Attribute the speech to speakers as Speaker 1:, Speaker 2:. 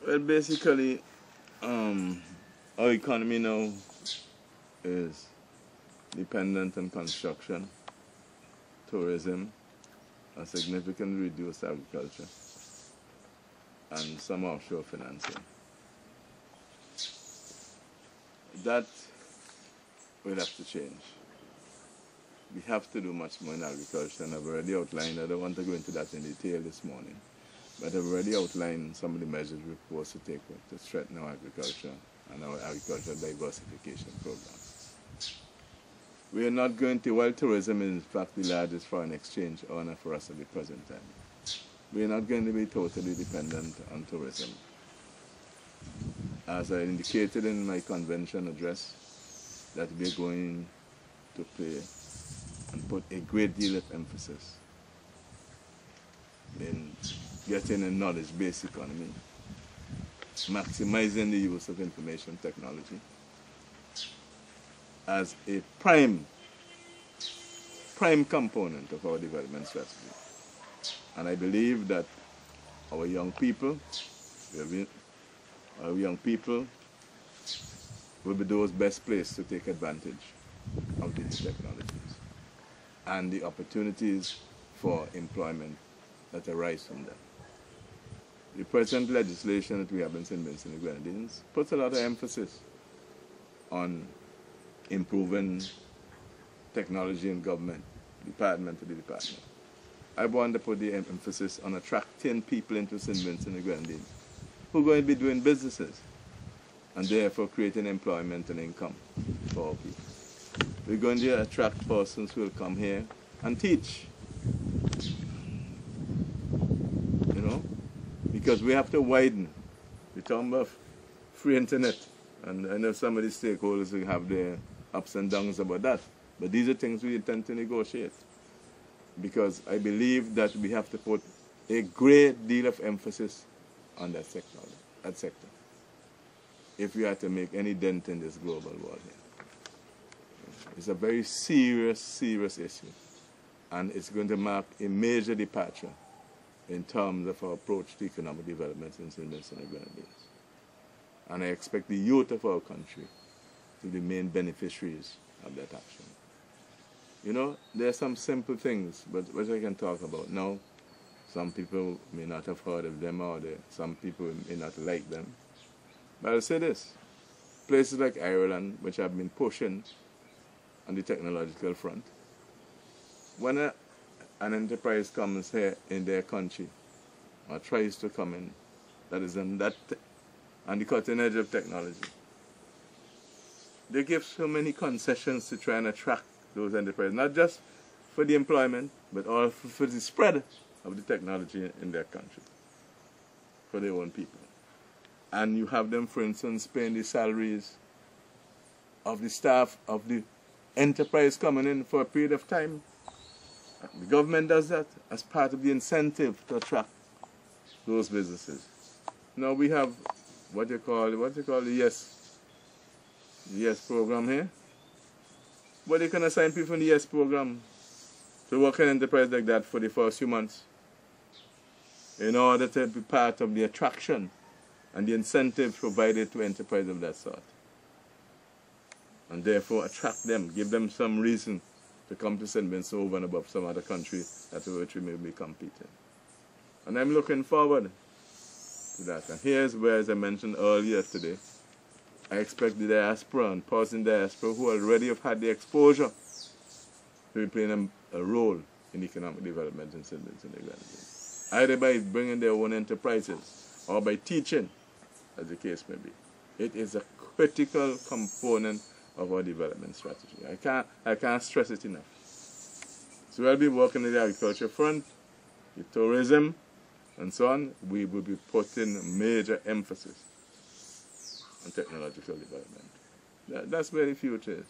Speaker 1: Well, basically, our economy now is dependent on construction, tourism, a significantly reduced agriculture, and some offshore financing. That will have to change. We have to do much more in agriculture, and I've already outlined, I don't want to go into that in detail this morning, but I've already outlined some of the measures we're supposed to take to strengthen our agriculture and our agricultural diversification program. We are not going to, while tourism is in fact the largest foreign exchange earner for us at the present time, we are not going to be totally dependent on tourism. As I indicated in my convention address, that we're going to play and put a great deal of emphasis in getting a knowledge-based economy, maximizing the use of information technology as a prime component of our development strategy. And I believe that our young people will be those best placed to take advantage of these technologies and the opportunities for employment that arise from them. The present legislation that we have in St. Vincent and the Grenadines puts a lot of emphasis on improving technology in government, department to the department. I want to put the emphasis on attracting people into St. Vincent and the Grenadines who are going to be doing businesses and therefore creating employment and income for our people. We're going to attract persons who will come here and teach, you know, because we have to widen. We're talking about free internet, and I know some of the stakeholders will have their ups and downs about that, but these are things we intend to negotiate, because I believe that we have to put a great deal of emphasis on that sector, if we are to make any dent in this global world here. It's a very serious issue, and it's going to mark a major departure in terms of our approach to economic development in St. Vincent and Grenadines. And I expect the youth of our country to be the main beneficiaries of that action. You know, there are some simple things, but which I can talk about now. Some people may not have heard of them, or some people may not like them. But I'll say this, places like Ireland, which have been pushing on the technological front, when an enterprise comes here in their country, or tries to come in, that is on the cutting edge of technology, they give so many concessions to try and attract those enterprises, not just for the employment, but also for the spread of the technology in their country, for their own people. And you have them, for instance, paying the salaries of the staff of the enterprise coming in for a period of time. The government does that as part of the incentive to attract those businesses. Now we have what you call the Yes program here. But you can assign people from the Yes program to work in an enterprise like that for the first few months in order to be part of the attraction and the incentive provided to enterprise of that sort. And therefore attract them, give them some reason to come to St. Vincent over and above some other country that which we may be competing. And I'm looking forward to that. And here's where, as I mentioned earlier today, I expect the diaspora and persons in diaspora who already have had the exposure to be playing a role in economic development in St. Vincent and the Grenadines, either by bringing their own enterprises or by teaching, as the case may be. It is a critical component of our development strategy. I can't stress it enough. So we'll be working in the agriculture front, the tourism, and so on. We will be putting major emphasis on technological development. That's where the future is.